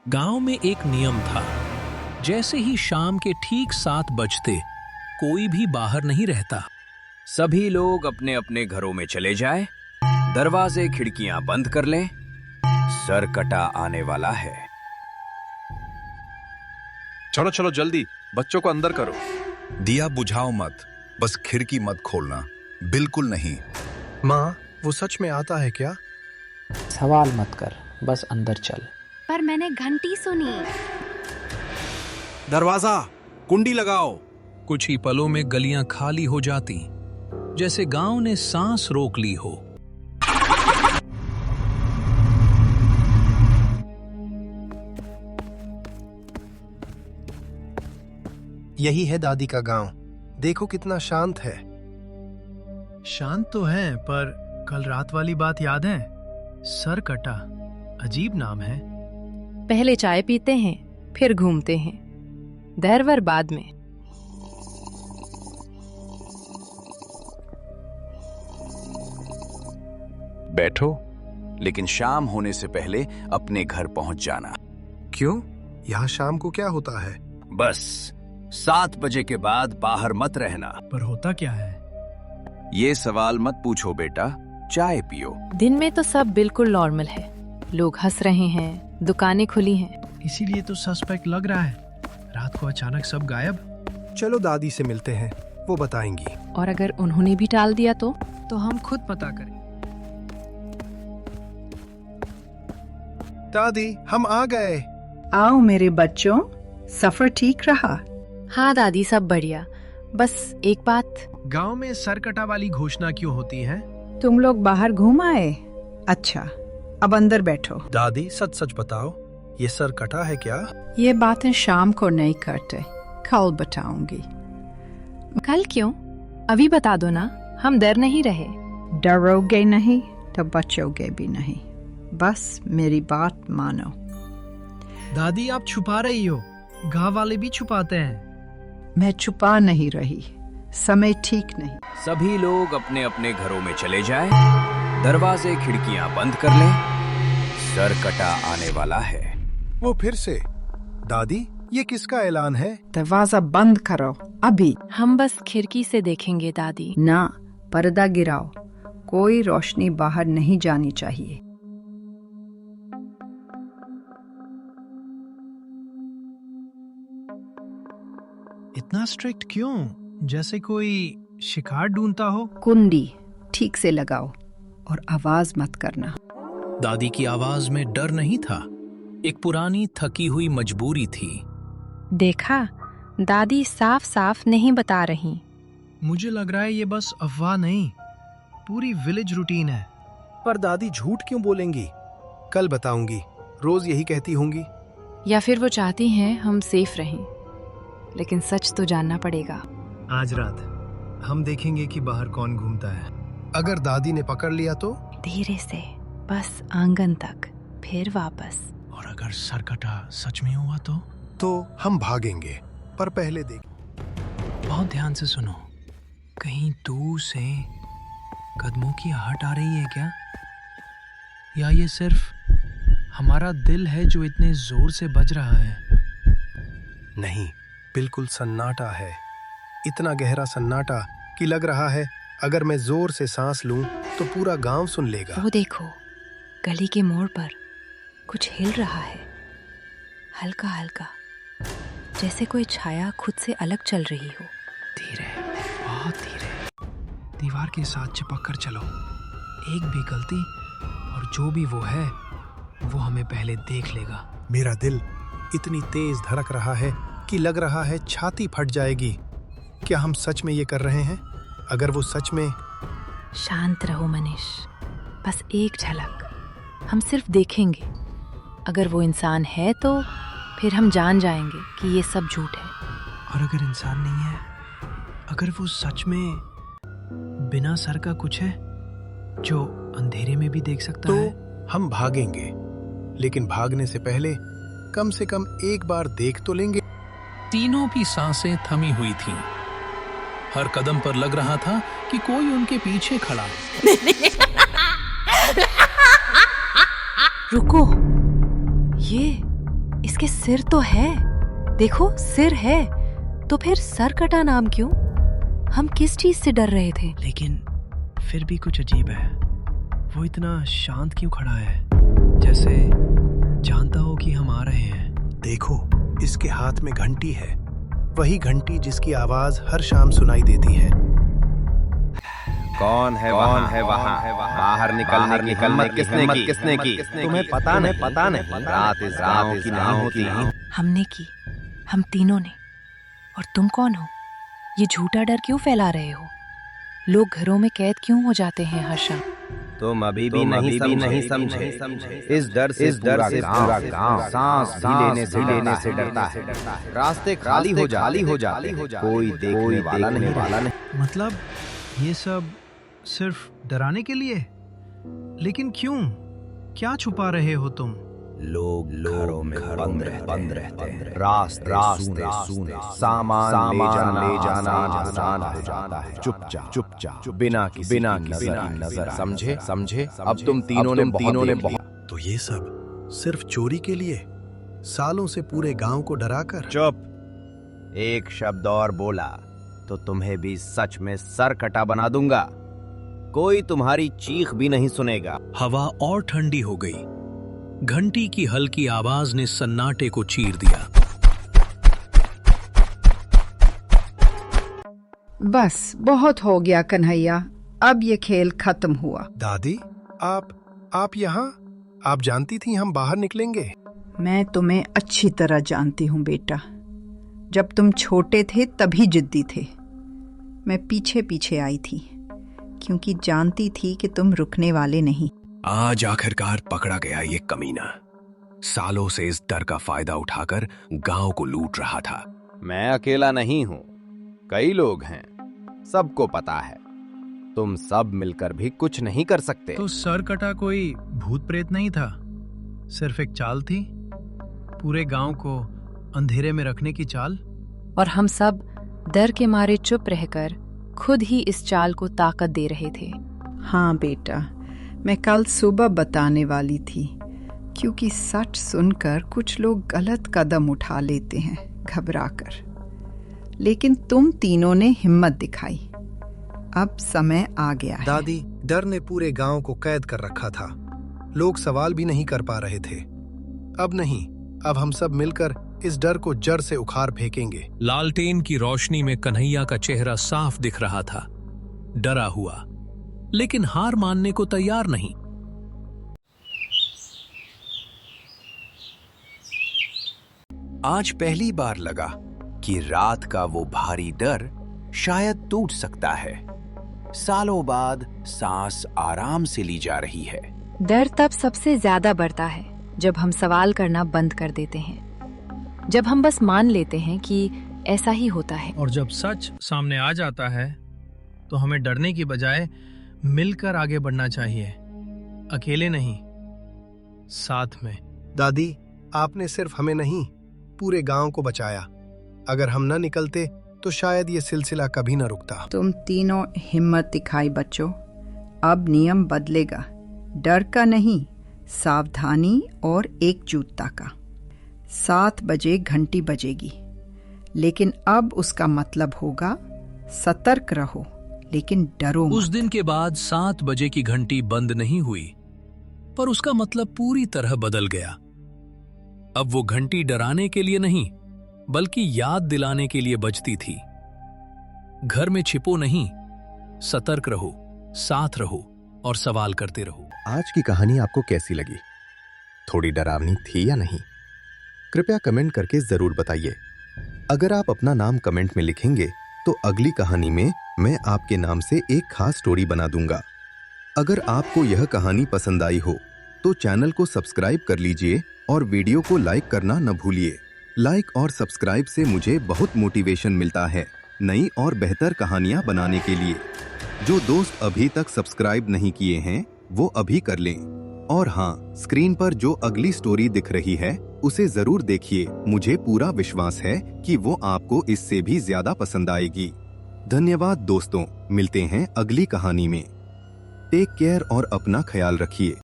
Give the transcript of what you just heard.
गांव में एक नियम था। जैसे ही शाम के ठीक 7 बजते कोई भी बाहर नहीं रहता। सभी लोग अपने अपने घरों में चले जाए, दरवाजे खिड़कियां बंद कर लें। सरकटा आने वाला है। चलो चलो जल्दी, बच्चों को अंदर करो। दिया बुझाओ मत, बस खिड़की मत खोलना, बिल्कुल नहीं। माँ, वो सच में आता है क्या? सवाल मत कर, बस अंदर चल। पर मैंने घंटी सुनी। दरवाजा, कुंडी लगाओ। कुछ ही पलों में गलियां खाली हो जाती, जैसे गांव ने सांस रोक ली हो। यही है दादी का गांव। देखो कितना शांत है। शांत तो है, पर कल रात वाली बात याद है? सरकटा, अजीब नाम है। पहले चाय पीते हैं, फिर घूमते हैं, देर बाद में। बैठो, लेकिन शाम होने से पहले अपने घर पहुंच जाना। क्यों? यहाँ शाम को क्या होता है? बस 7 बजे के बाद बाहर मत रहना। पर होता क्या है? ये सवाल मत पूछो बेटा, चाय पियो। दिन में तो सब बिल्कुल नॉर्मल है, लोग हंस रहे हैं, दुकानें खुली हैं। इसीलिए तो सस्पेक्ट लग रहा है। रात को अचानक सब गायब। चलो दादी से मिलते हैं, वो बताएंगी। और अगर उन्होंने भी टाल दिया तो हम खुद पता करें। दादी, हम आ गए। आओ मेरे बच्चों, सफर ठीक रहा? हाँ दादी, सब बढ़िया। बस एक बात। गांव में सरकटा वाली घोषणा क्यों होती है? तुम लोग बाहर घूम आए? अच्छा, अब अंदर बैठो। दादी, सच सच बताओ, ये सरकटा है क्या? ये बातें शाम को नहीं करते, कल बताऊंगी। कल क्यों? अभी बता दो ना, हम डर नहीं रहे। डरोगे नहीं तो बचोगे भी नहीं। बस मेरी बात मानो। दादी, आप छुपा रही हो। गांव वाले भी छुपाते हैं। मैं छुपा नहीं रही, समय ठीक नहीं। सभी लोग अपने अपने घरों में चले जाए, दरवाजे खिड़कियां बंद कर लें। सरकटा आने वाला है। वो फिर से। दादी, ये किसका ऐलान है? दरवाजा बंद करो अभी। हम बस खिड़की से देखेंगे दादी। ना, पर्दा गिराओ, कोई रोशनी बाहर नहीं जानी चाहिए। इतना स्ट्रिक्ट क्यों? जैसे कोई शिकार ढूंढता हो। कुंडी ठीक से लगाओ और आवाज मत करना। दादी की आवाज में डर नहीं था, एक पुरानी थकी हुई मजबूरी थी। देखा, दादी साफ साफ नहीं बता रही। मुझे लग रहा है ये बस अफवाह नहीं, पूरी विलेज रूटीन है। पर दादी झूठ क्यों बोलेंगी? कल बताऊंगी, रोज यही कहती होंगी। या फिर वो चाहती हैं हम सेफ रहें, लेकिन सच तो जानना पड़ेगा। आज रात हम देखेंगे कि बाहर कौन घूमता है। अगर दादी ने पकड़ लिया तो? धीरे से, बस आंगन तक, फिर वापस। और अगर सरकटा सच में हुआ तो हम भागेंगे, पर पहले देख। बहुत ध्यान से सुनो। कहीं दूर से कदमों की आहट आ रही है क्या? या ये सिर्फ हमारा दिल है जो इतने जोर से बज रहा है? नहीं, बिल्कुल सन्नाटा है। इतना गहरा सन्नाटा कि लग रहा है अगर मैं जोर से सांस लूं तो पूरा गांव सुन लेगा। वो देखो, गली के मोड़ पर कुछ हिल रहा है, हल्का हल्का, जैसे कोई छाया खुद से अलग चल रही हो। धीरे, बहुत धीरे। दीवार के साथ चिपक कर चलो। एक भी गलती और जो भी वो है वो हमें पहले देख लेगा। मेरा दिल इतनी तेज धड़क रहा है कि लग रहा है छाती फट जाएगी। क्या हम सच में ये कर रहे हैं? अगर वो सच में... शांत रहो मनीष, बस एक झलक, हम सिर्फ देखेंगे। अगर वो इंसान है तो फिर हम जान जाएंगे कि ये सब झूठ है। और अगर इंसान नहीं है, अगर वो सच में बिना सर का कुछ है जो अंधेरे में भी देख सकता तो है, हम भागेंगे, लेकिन भागने से पहले कम से कम एक बार देख तो लेंगे। तीनों की सांसें थमी हुई थीं। हर कदम पर लग रहा था कि कोई उनके पीछे खड़ा। रुको, ये इसके सिर तो है, देखो सिर है, तो फिर सरकटा नाम क्यों? हम किस चीज से डर रहे थे? लेकिन फिर भी कुछ अजीब है। वो इतना शांत क्यों खड़ा है, जैसे जानता हो कि हम आ रहे हैं। देखो, इसके हाथ में घंटी है, वही घंटी जिसकी आवाज हर शाम सुनाई देती है। कौन है वहाँ? बाहर निकलने की हिम्मत किसने की? तुम्हें पता नहीं रात इस गांव की नहीं होती। हमने की, हम तीनों ने। और तुम कौन हो? ये झूठा डर क्यों फैला रहे हो? लोग घरों में कैद क्यों हो जाते हैं हर शाम? तुम अभी भी नहीं समझे। इस डर से पूरा गांव सांस भी लेने से डरता है। रास्ते खाली हो जाते हैं, कोई देखने वाला नहीं। मतलब ये सब सिर्फ डराने के लिए? लेकिन क्यों? क्या छुपा रहे हो तुम? लोग घरों में बंद रहते हैं। रास्ते सूने, सामान ले जाना आसान हो जाता है। चुपचाप बिना किसी नजर। समझे? अब तुम तीनों ने बहुत। तो ये सब सिर्फ चोरी के लिए, सालों से पूरे गांव को डराकर। चुप। एक शब्द और बोला तो तुम्हें भी सच में सर कटा बना दूंगा। कोई तुम्हारी चीख भी नहीं सुनेगा। हवा और ठंडी हो गई। घंटी की हल्की आवाज ने सन्नाटे को चीर दिया। बस बहुत हो गया कन्हैया, अब ये खेल खत्म हुआ। दादी, आप यहाँ? आप जानती थी हम बाहर निकलेंगे? मैं तुम्हें अच्छी तरह जानती हूँ बेटा। जब तुम छोटे थे तभी जिद्दी थे। मैं पीछे पीछे आई थी क्योंकि जानती थी कि तुम रुकने वाले नहीं। आज आखिरकार पकड़ा गया ये कमीना। सालों से इस डर का फायदा उठाकर गांव को लूट रहा था। मैं अकेला नहीं हूं, कई लोग हैं, सबको पता है। तुम सब मिलकर भी कुछ नहीं कर सकते। तो सरकटा कोई भूत प्रेत नहीं था, सिर्फ एक चाल थी, पूरे गांव को अंधेरे में रखने की चाल। और हम सब डर के मारे चुप रहकर खुद ही इस चाल को ताकत दे रहे थे। हाँ बेटा, मैं कल सुबह बताने वाली थी, क्योंकि सच सुनकर कुछ लोग गलत कदम उठा लेते हैं घबराकर। लेकिन तुम तीनों ने हिम्मत दिखाई। अब समय आ गया है। दादी, डर ने पूरे गांव को कैद कर रखा था। लोग सवाल भी नहीं कर पा रहे थे। अब नहीं, अब हम सब मिलकर इस डर को जड़ से उखाड़ फेंकेंगे। लालटेन की रोशनी में कन्हैया का चेहरा साफ दिख रहा था, डरा हुआ, लेकिन हार मानने को तैयार नहीं। आज पहली बार लगा कि रात का वो भारी डर शायद टूट सकता है। सालों बाद सांस आराम से ली जा रही है। डर तब सबसे ज्यादा बढ़ता है जब हम सवाल करना बंद कर देते हैं, जब हम बस मान लेते हैं कि ऐसा ही होता है। और जब सच सामने आ जाता है तो हमें डरने की बजाय मिलकर आगे बढ़ना चाहिए, अकेले नहीं, साथ में। दादी, आपने सिर्फ हमें नहीं, पूरे गांव को बचाया। अगर हम न निकलते तो शायद ये सिलसिला कभी न रुकता। तुम तीनों हिम्मत दिखाई बच्चों। अब नियम बदलेगा, डर का नहीं, सावधानी और एकजुटता का। 7 बजे घंटी बजेगी, लेकिन अब उसका मतलब होगा सतर्क रहो, लेकिन डरो मत। उस दिन के बाद 7 बजे की घंटी बंद नहीं हुई, पर उसका मतलब पूरी तरह बदल गया। अब वो घंटी डराने के लिए नहीं, बल्कि याद दिलाने के लिए बजती थी। घर में छिपो नहीं, सतर्क रहो, साथ रहो और सवाल करते रहो। आज की कहानी आपको कैसी लगी? थोड़ी डरावनी थी या नहीं? कृपया कमेंट करके जरूर बताइए। अगर आप अपना नाम कमेंट में लिखेंगे तो अगली कहानी में मैं आपके नाम से एक खास स्टोरी बना दूंगा। अगर आपको यह कहानी पसंद आई हो तो चैनल को सब्सक्राइब कर लीजिए और वीडियो को लाइक करना न भूलिए। लाइक और सब्सक्राइब से मुझे बहुत मोटिवेशन मिलता है नई और बेहतर कहानियां बनाने के लिए। जो दोस्त अभी तक सब्सक्राइब नहीं किए हैं वो अभी कर लें। और हाँ, स्क्रीन पर जो अगली स्टोरी दिख रही है उसे जरूर देखिए। मुझे पूरा विश्वास है कि वो आपको इससे भी ज्यादा पसंद आएगी। धन्यवाद दोस्तों, मिलते हैं अगली कहानी में। टेक केयर और अपना ख्याल रखिए।